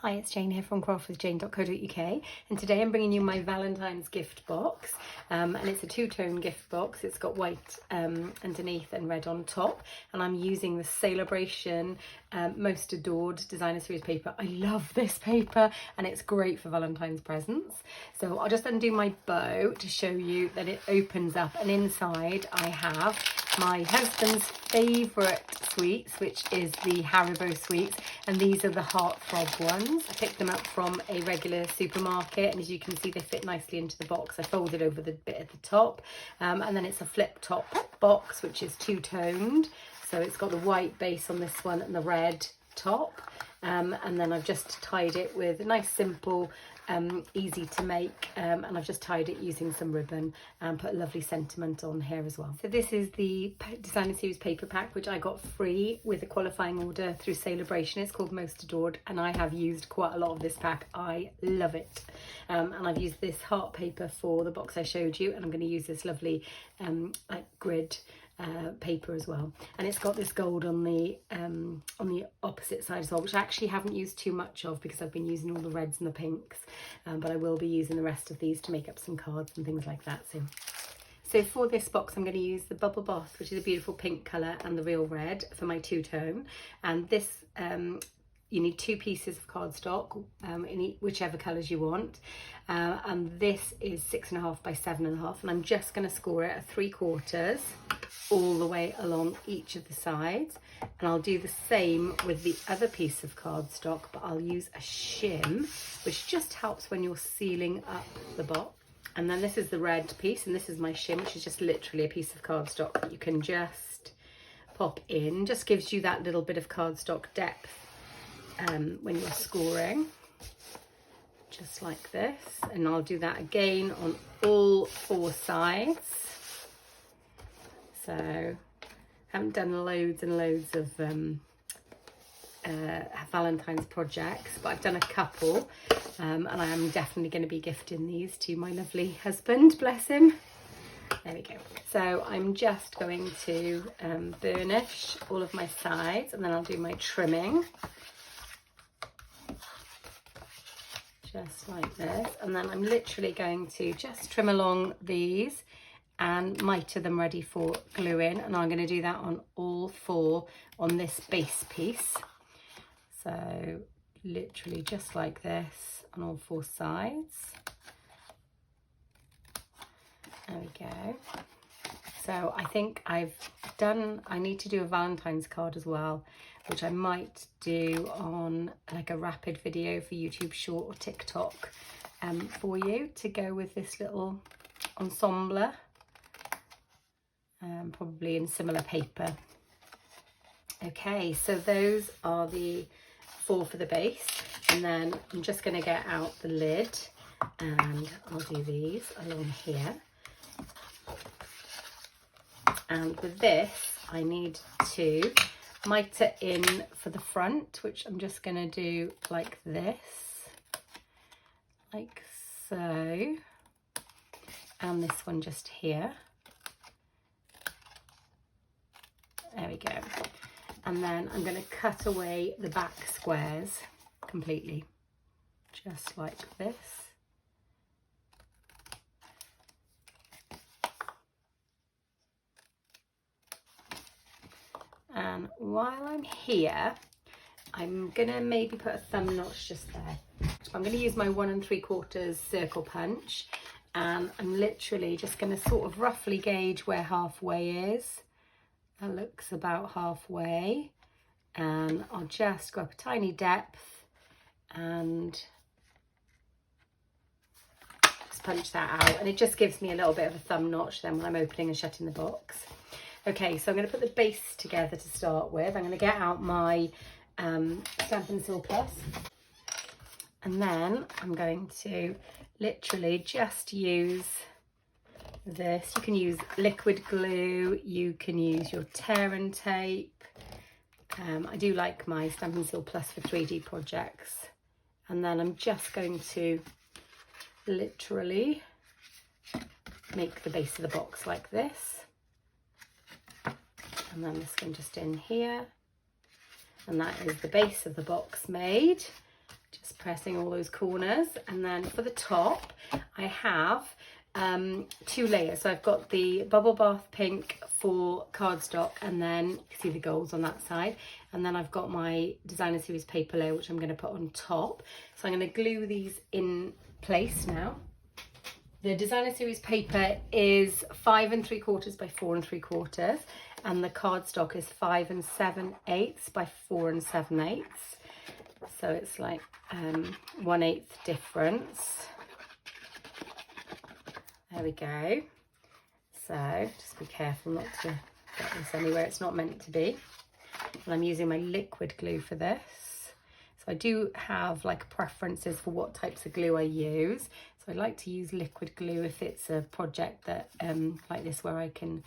Hi, it's Jane here from craftwithjayne.co.uk, and today I'm bringing you my Valentine's gift box, and it's a two-tone gift box. It's got white underneath and red on top, and I'm using the Sale-a-Braition Most Adored Designer Series paper. I love this paper and it's great for Valentine's presents. So I'll just undo my bow to show you that it opens up, and inside I have my husband's favourite sweets, which is the Haribo sweets, and these are the Heartthrob ones. I picked them up from a regular supermarket, and as you can see they fit nicely into the box. I folded over the bit at the top, and then it's a flip top box which is two-toned, so it's got the white base on this one and the red top, and then I've just tied it with a nice simple easy to make, and I've just tied it using some ribbon and put a lovely sentiment on here as well. So this is the Designer Series paper pack, which I got free with a qualifying order through Sale-a-Braition. It's called Most Adored, and I have used quite a lot of this pack. I love it, and I've used this heart paper for the box I showed you, and I'm going to use this lovely like grid paper as well, and it's got this gold on the opposite side as well, which I actually haven't used too much of because I've been using all the reds and the pinks, but I will be using the rest of these to make up some cards and things like that soon. So for this box I'm going to use the Bubble Boss, which is a beautiful pink colour, and the Real Red for my two-tone, and this you need 2 pieces of cardstock in whichever colours you want, and this is 6.5 by 7.5, and I'm just going to score it at 3/4 all the way along each of the sides, and I'll do the same with the other piece of cardstock, but I'll use a shim, which just helps when you're sealing up the box. And then this is the red piece, and this is my shim, which is just literally a piece of cardstock that you can just pop in. Just gives you that little bit of cardstock depth when you're scoring, just like this. And I'll do that again on all 4 sides. So I haven't done loads and loads of Valentine's projects, but I've done a couple, and I am definitely going to be gifting these to my lovely husband, bless him. There we go. So I'm just going to burnish all of my sides, and then I'll do my trimming. Just like this, and then I'm literally going to just trim along these and mitre them ready for gluing, and I'm going to do that on all 4 on this base piece. So literally just like this on all 4 sides. There we go. So I think I need to do a Valentine's card as well, which I might do on like a rapid video for YouTube Short or TikTok for you to go with this little ensemble, probably in similar paper. Okay, so those are the 4 for the base, and then I'm just going to get out the lid, and I'll do these along here. And with this I need to mitre in for the front, which I'm just going to do like this, like so, and this one just here. There we go. And then I'm going to cut away the back squares completely, just like this. And while I'm here, I'm gonna maybe put a thumb notch just there. I'm gonna use my 1 3/4 circle punch, and I'm literally just gonna sort of roughly gauge where halfway is. That looks about halfway, and I'll just go up a tiny depth and just punch that out, and it just gives me a little bit of a thumb notch then when I'm opening and shutting the box. Okay, so I'm going to put the base together to start with. I'm going to get out my Stampin' Seal Plus, and then I'm going to literally just use this. You can use liquid glue, you can use your tear and tape. I do like my Stampin' Seal Plus for 3D projects. And then I'm just going to literally make the base of the box like this. And then this one just in here, and that is the base of the box made. Just pressing all those corners. And then for the top, I have 2 layers. So I've got the Bubble Bath Pink for cardstock, and then you can see the golds on that side. And then I've got my Designer Series paper layer, which I'm going to put on top. So I'm going to glue these in place now. The Designer Series paper is 5 3/4 by 4 3/4, and the cardstock is 5 7/8 by 4 7/8. So it's like 1/8 difference. There we go. So just be careful not to get this anywhere it's not meant to be. And I'm using my liquid glue for this. So I do have like preferences for what types of glue I use. So I like to use liquid glue if it's a project that like this, where I can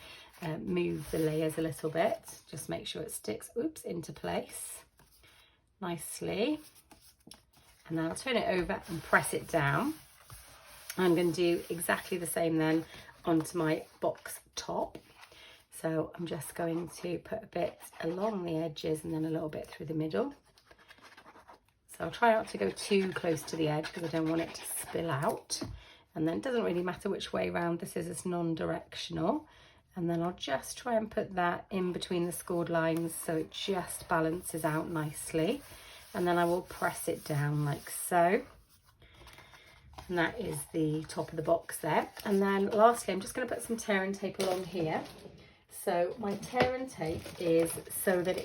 move the layers a little bit. Just make sure it sticks, into place nicely. And then I'll turn it over and press it down. I'm going to do exactly the same then onto my box top. So I'm just going to put a bit along the edges and then a little bit through the middle. So I'll try not to go too close to the edge because I don't want it to spill out. And then it doesn't really matter which way around this is, non-directional. And then I'll just try and put that in between the scored lines so it just balances out nicely. And then I will press it down like so. And that is the top of the box there. And then lastly, I'm just going to put some tear and tape along here. So my tear and tape is so that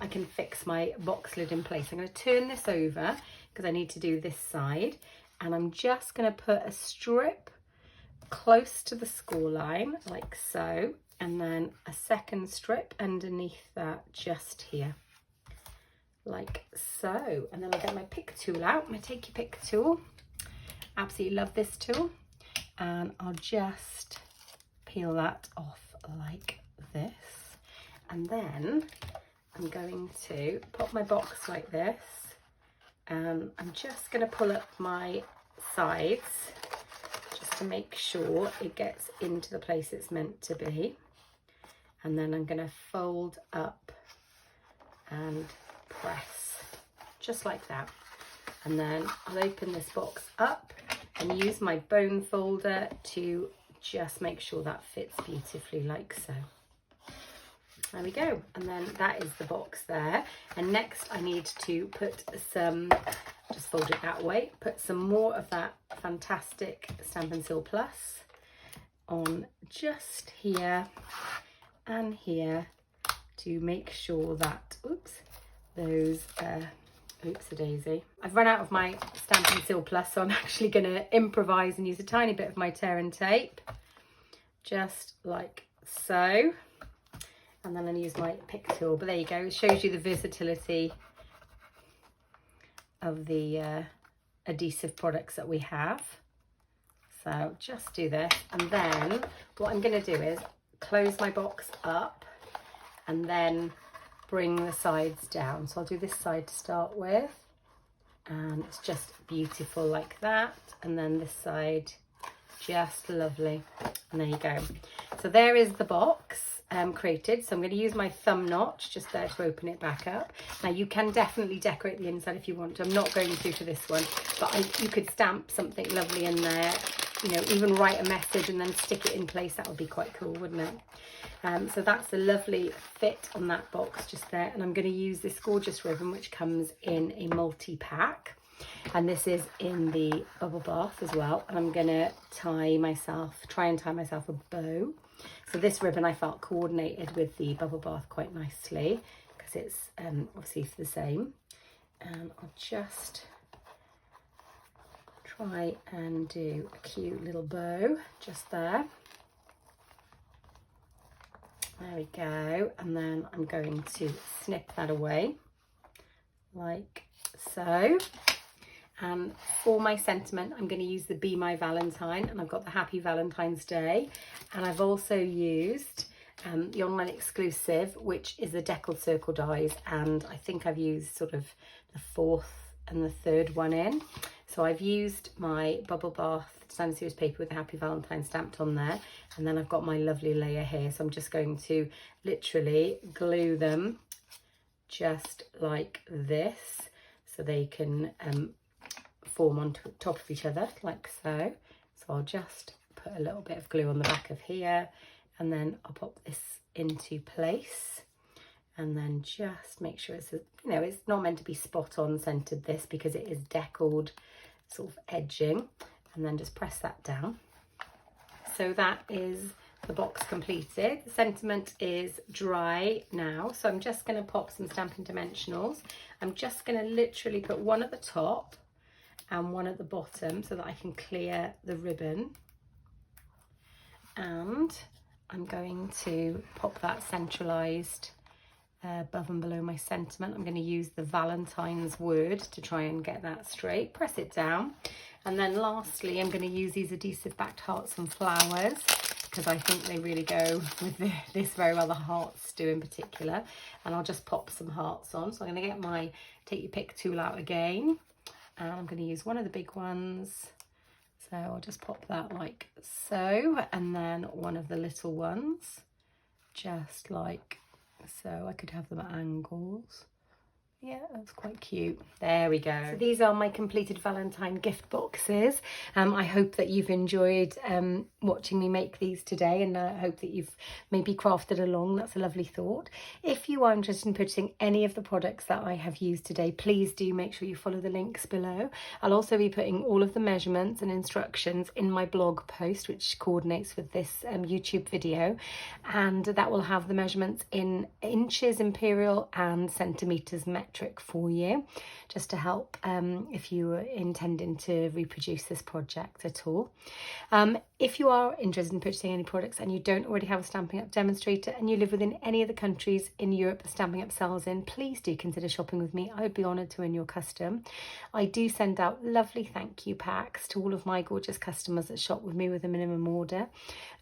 I can fix my box lid in place. I'm going to turn this over because I need to do this side. And I'm just going to put a strip close to the score line like so. And then a second strip underneath that just here. Like so. And then I'll get my pick tool out, my Take Your Pick tool. Absolutely love this tool. And I'll just peel that off like this. And then I'm going to pop my box like this. And I'm just going to pull up my sides just to make sure it gets into the place it's meant to be. And then I'm going to fold up and press just like that. And then I'll open this box up and use my bone folder to just make sure that fits beautifully like so. There we go. And then that is the box there. And next I need to put some, just fold it that way, put some more of that fantastic Stampin' Seal Plus on just here and here to make sure that, those oopsie-daisy. I've run out of my Stampin' Seal Plus, so I'm actually going to improvise and use a tiny bit of my tear and tape, just like so. And then I'm going to use my pick tool. But there you go, it shows you the versatility of the adhesive products that we have. So just do this, and then what I'm going to do is close my box up and then bring the sides down. So I'll do this side to start with, and it's just beautiful like that. And then this side, just lovely. And there you go. So there is the box created. So I'm going to use my thumb notch just there to open it back up. Now you can definitely decorate the inside if you want to. I'm not going to for this one, but you could stamp something lovely in there, you know, even write a message and then stick it in place. That would be quite cool, wouldn't it? So that's a lovely fit on that box just there. And I'm going to use this gorgeous ribbon which comes in a multi-pack, and this is in the bubble bath as well. And I'm going to try and tie myself a bow. So this ribbon I felt coordinated with the bubble bath quite nicely because it's obviously the same. And I'll just try and do a cute little bow just there. There we go. And then I'm going to snip that away like so. And for my sentiment, I'm going to use the Be My Valentine, and I've got the Happy Valentine's Day. And I've also used the online exclusive, which is the Deckled Circle dies, and I think I've used sort of the 4th and the 3rd one in. So I've used my Bubble Bath Designer Series paper with the Happy Valentine stamped on there, and then I've got my lovely layer here. So I'm just going to literally glue them just like this. so they can form on top of each other like so. So I'll just put a little bit of glue on the back of here, and then I'll pop this into place, and then just make sure it's, you know, it's not meant to be spot on centered, this, because it is deckled sort of edging, and then just press that down. So that is the box completed. The sentiment is dry now, so I'm just going to pop some Stampin' Dimensionals. I'm just going to literally put one at the top and one at the bottom so that I can clear the ribbon, and I'm going to pop that centralized above and below my sentiment. I'm going to use the Valentine's word to try and get that straight. Press it down, and then lastly I'm going to use these adhesive backed hearts and flowers, because I think they really go with this very well, the hearts do in particular. And I'll just pop some hearts on. So I'm going to get my take your pick tool out again, and I'm going to use one of the big ones. So I'll just pop that like so, and then one of the little ones just like so. I could have them at angles. Yeah, that's quite cute. There we go. So these are my completed Valentine gift boxes. I hope that you've enjoyed watching me make these today, and I hope that you've maybe crafted along. That's a lovely thought. If you are interested in purchasing any of the products that I have used today, please do make sure you follow the links below. I'll also be putting all of the measurements and instructions in my blog post, which coordinates with this YouTube video, and that will have the measurements in inches imperial and centimeters metric for you, just to help if you are intending to reproduce this project at all. If you are interested in purchasing any products and you don't already have a Stampin' Up demonstrator, and you live within any of the countries in Europe that Stampin' Up sells in, please do consider shopping with me. I would be honoured to win your custom. I do send out lovely thank you packs to all of my gorgeous customers that shop with me with a minimum order,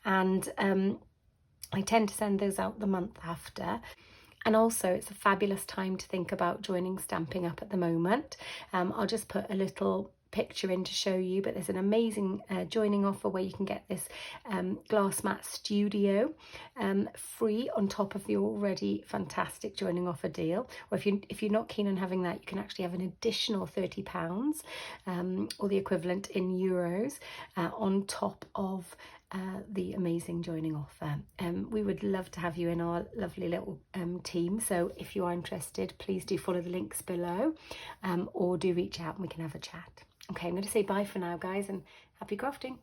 and I tend to send those out the month after. And also, it's a fabulous time to think about joining Stampin' Up at the moment. I'll just put a little picture in to show you, but there's an amazing joining offer where you can get this glass mat studio free on top of the already fantastic joining offer deal. Or if you're not keen on having that, you can actually have an additional £30 or the equivalent in euros on top of the amazing joining offer. We would love to have you in our lovely little team, so if you are interested, please do follow the links below, or do reach out and we can have a chat. Okay, I'm going to say bye for now, guys, and happy crafting.